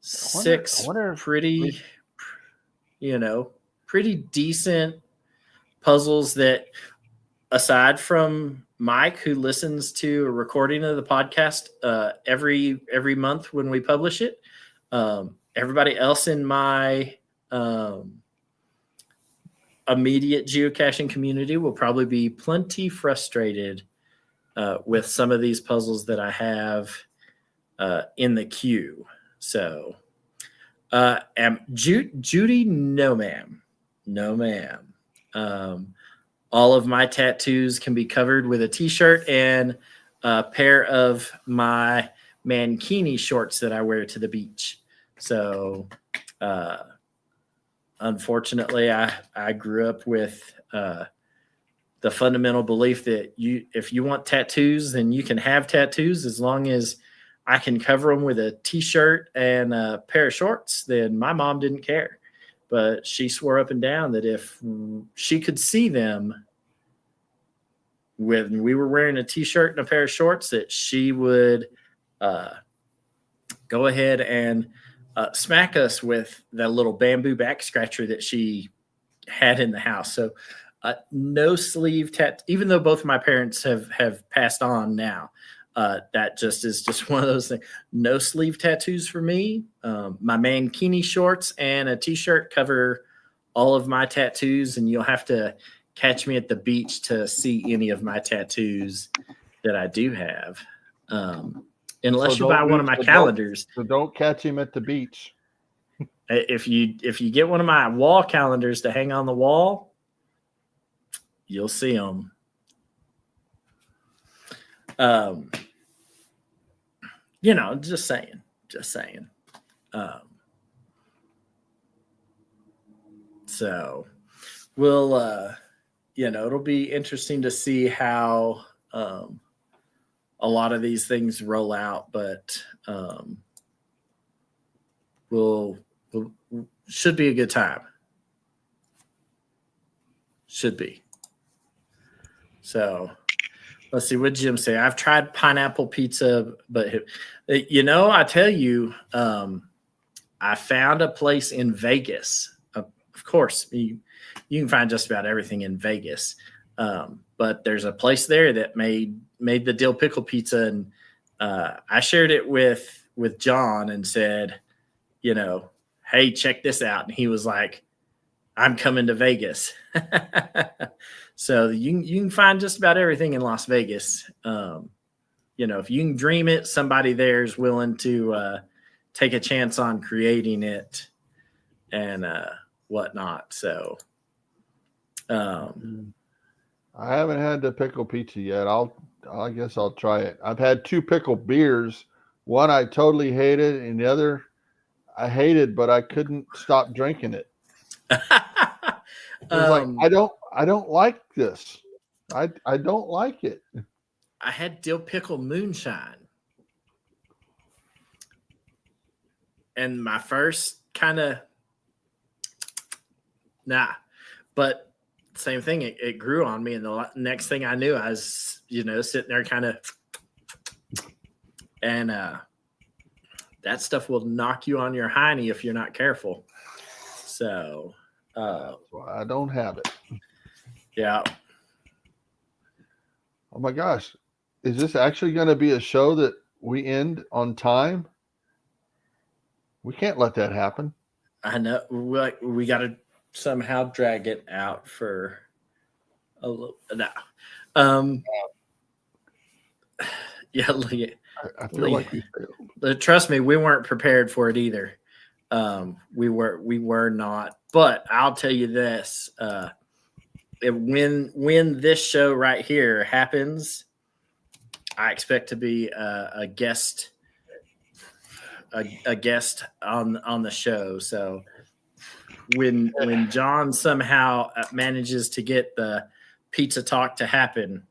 S4: six pretty decent puzzles that, aside from Mike, who listens to a recording of the podcast every month when we publish it, everybody else in my immediate geocaching community will probably be plenty frustrated with some of these puzzles that I have in the queue. So, Judy, no ma'am. No ma'am. All of my tattoos can be covered with a t-shirt and a pair of my mankini shorts that I wear to the beach. So, unfortunately, I grew up with the fundamental belief that if you want tattoos, then you can have tattoos as long as I can cover them with a t-shirt and a pair of shorts. Then my mom didn't care, but she swore up and down that if she could see them when we were wearing a t-shirt and a pair of shorts, that she would go ahead and smack us with that little bamboo back scratcher that she had in the house. So no sleeve tattoo, even though both of my parents have passed on now. That just is just one of those things. No sleeve tattoos for me. My mankini shorts and a t-shirt cover all of my tattoos, and you'll have to catch me at the beach to see any of my tattoos that I do have. Unless you buy one of my calendars.
S3: So don't catch him at the beach.
S4: If you get one of my wall calendars to hang on the wall, you'll see them. Just saying. So we'll, it'll be interesting to see how a lot of these things roll out, but we'll should be a good time. Should be. So let's see, what did Jim say? I've tried pineapple pizza, but I tell you, I found a place in Vegas. Of course, you can find just about everything in Vegas. But there's a place there that made the dill pickle pizza, and I shared it with John and said, hey, check this out. And he was like, I'm coming to Vegas. So you can find just about everything in Las Vegas. If you can dream it, somebody there is willing to take a chance on creating it and whatnot. So
S3: I haven't had the pickle pizza yet. I guess I'll try it. I've had 2 pickle beers. One I totally hated, and the other I hated, but I couldn't stop drinking it. It was like, I don't like this. I don't like it.
S4: I had dill pickle moonshine. And my first kind of, but same thing. It grew on me. And the next thing I knew, I was, sitting there kind of, and that stuff will knock you on your hiney if you're not careful. So
S3: I don't have it.
S4: Yeah.
S3: Oh my gosh. Is this actually going to be a show that we end on time? We can't let that happen.
S4: I know. We got to somehow drag it out for a little. Yeah.
S3: I feel like we failed.
S4: Trust me, we weren't prepared for it either. We were not. But I'll tell you this: when this show right here happens, I expect to be a guest on the show. So when John somehow manages to get the pizza talk to happen,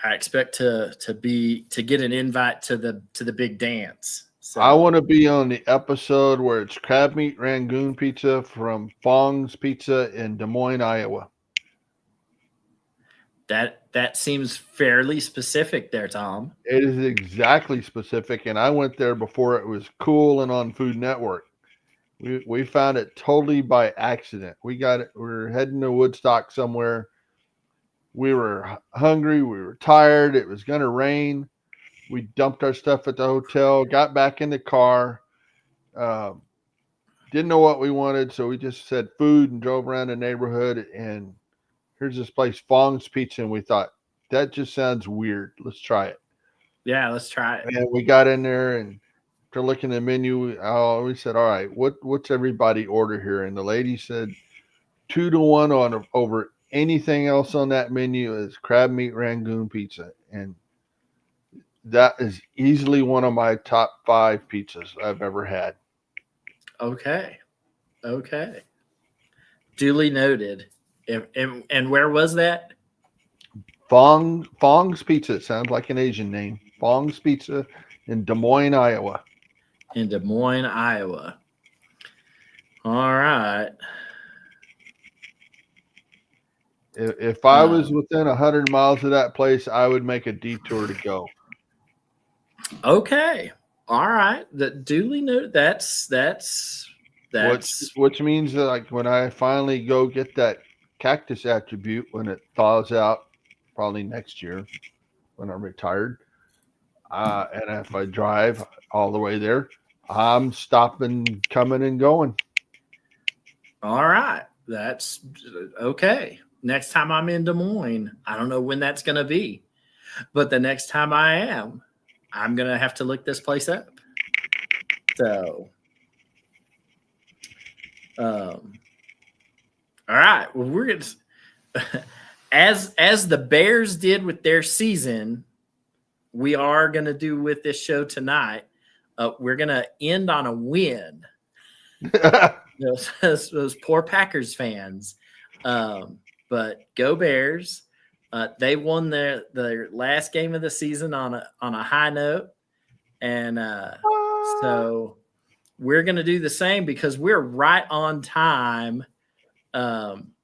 S4: I expect to get an invite to the big dance. So
S3: I want to be on the episode where it's crab meat Rangoon pizza from Fong's Pizza in Des Moines, Iowa.
S4: That seems fairly specific there, Tom.
S3: It is exactly specific, and I went there before it was cool and on Food Network. We found it totally by accident. We got it. We were heading to Woodstock somewhere. We were hungry. We were tired. It was going to rain. We dumped our stuff at the hotel, got back in the car. didn't know what we wanted, so we just said food and drove around the neighborhood. And here's this place, Fong's Pizza, and we thought that just sounds weird. Let's try it.
S4: Yeah, let's try it.
S3: And we got in there and after looking at the menu, we said, "All right, what's everybody order here?" And the lady said, 2-1 on over anything else on that menu is crab meat rangoon pizza, and that is easily one of my top 5 pizzas I've ever had.
S4: Okay. Duly noted. And where was that?
S3: Fong's Pizza. It sounds like an Asian name. Fong's Pizza in Des Moines, Iowa.
S4: In Des Moines, Iowa. All right.
S3: If I was within 100 miles of that place, I would make a detour to go.
S4: Okay. All right. That duly noted. That's
S3: which means that, like, when I finally go get that cactus attribute when it thaws out, probably next year when I'm retired, and if I drive all the way there, I'm stopping, coming, and going.
S4: all right. That's okay. Next time I'm in Des Moines, I don't know when that's going to be, but the next time I am, I'm going to have to look this place up. So, all right. Well, we're going to, as the Bears did with their season, we are going to do with this show tonight. We're going to end on a win. Those poor Packers fans. But go Bears. They won their last game of the season on a high note. And so we're going to do the same because we're right on time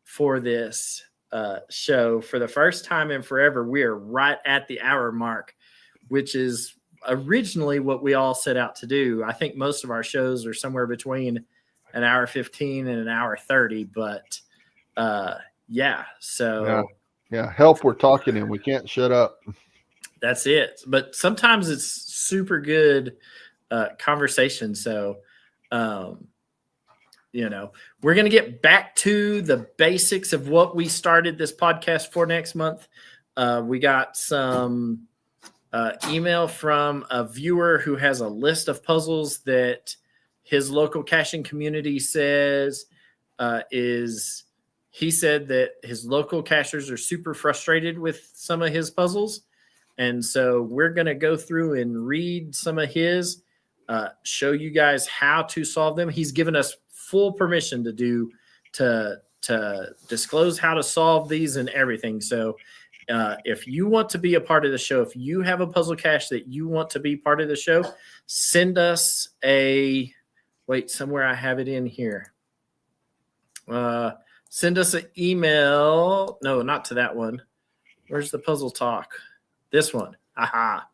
S4: for this show. For the first time in forever, we are right at the hour mark, which is originally what we all set out to do. I think most of our shows are somewhere between an hour 15 and an hour 30, but yeah. So
S3: yeah, help, we're talking and we can't shut up.
S4: That's it. But sometimes it's super good conversation. So, we're going to get back to the basics of what we started this podcast for next month. We got some email from a viewer who has a list of puzzles that his local caching community says he said that his local cachers are super frustrated with some of his puzzles. And so we're going to go through and read some of his, show you guys how to solve them. He's given us full permission to disclose how to solve these and everything. So if you want to be a part of the show, if you have a puzzle cache that you want to be part of the show, send us somewhere I have it in here. Send us an email. No, not to that one. Where's the puzzle talk? This one. Aha.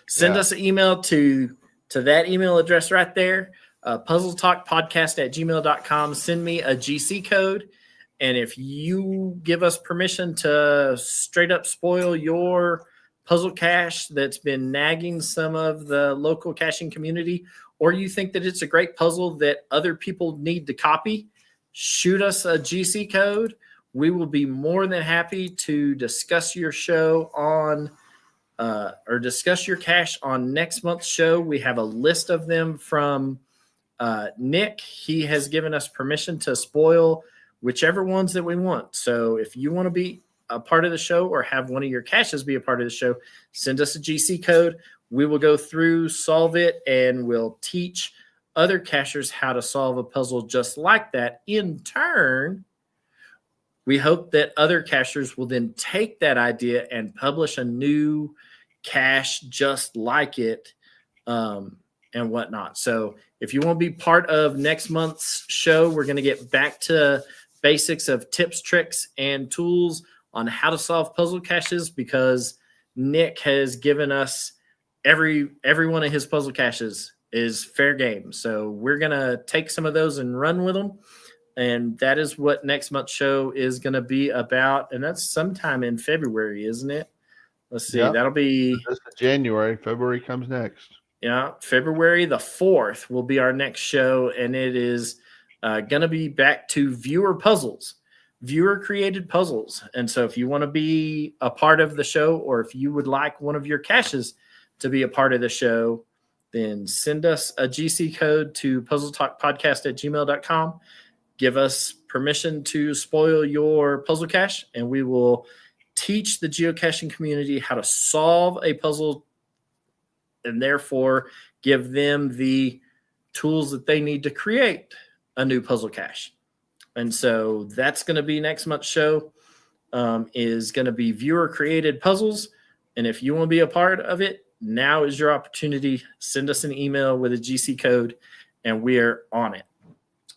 S4: Send us an email to that email address right there. puzzletalkpodcast@gmail.com. Send me a GC code. And if you give us permission to straight up spoil your puzzle cache that's been nagging some of the local caching community, or you think that it's a great puzzle that other people need to copy, shoot us a GC code. We will be more than happy to discuss your show on or discuss your cache on next month's show. We have a list of them from Nick. He has given us permission to spoil whichever ones that we want. So if you want to be a part of the show or have one of your caches be a part of the show, send us a GC code. We will go through, solve it, and we'll teach other cachers how to solve a puzzle just like that. In turn, we hope that other cachers will then take that idea and publish a new cache just like it, and whatnot. So if you want to be part of next month's show, we're going to get back to basics of tips, tricks, and tools on how to solve puzzle caches, because Nick has given us every one of his puzzle caches is fair game. So we're going to take some of those and run with them. And that is what next month's show is going to be about. And that's sometime in February, isn't it? Let's see. That'll be
S3: January. February comes next.
S4: Yeah. February the 4th will be our next show. And it is going to be back to viewer puzzles, viewer created puzzles. And so if you want to be a part of the show, or if you would like one of your caches to be a part of the show, then send us a GC code to puzzletalkpodcast@gmail.com. Give us permission to spoil your puzzle cache, and we will teach the geocaching community how to solve a puzzle, and therefore give them the tools that they need to create a new puzzle cache. And so that's going to be next month's show, is going to be viewer created puzzles. And if you want to be a part of it, now is your opportunity. Send us an email with a GC code, and we're on it.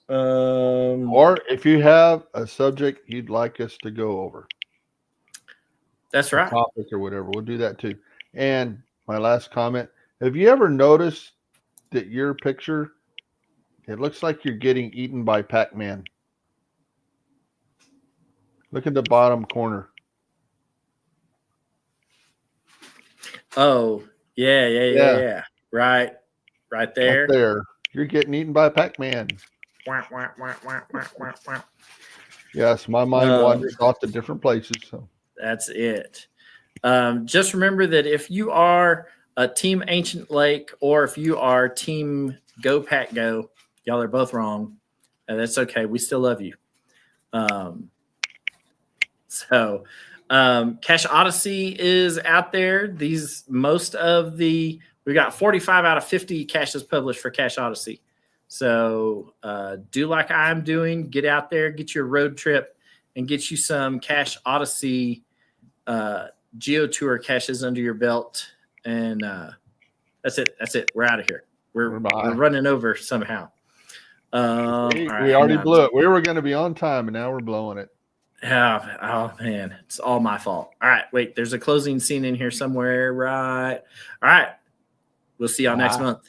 S3: Or if you have a subject you'd like us to go over,
S4: that's right.
S3: Topic or whatever, we'll do that too. And my last comment: have you ever noticed that your picture, it looks like you're getting eaten by Pac-Man? Look at the bottom corner.
S4: Oh, yeah. Right there.
S3: Up there. You're getting eaten by Pac-Man.
S4: Wah, wah, wah, wah, wah, wah, wah.
S3: Yes, my mind wanders off to different places. So
S4: that's it. Just remember that if you are a Team Ancient Lake, or if you are Team Go Pack Go, y'all are both wrong. And that's okay. We still love you. Cache Odyssey is out there. We got 45 out of 50 caches published for Cache Odyssey. So do like I'm doing. Get out there, get your road trip, and get you some Cache Odyssey Geo Tour caches under your belt. And that's it. We're out of here. We're running over somehow.
S3: We already blew it. We were going to be on time, and now we're blowing it.
S4: Oh man, it's all my fault. All right, wait, there's a closing scene in here somewhere, right? All right, we'll see y'all next month.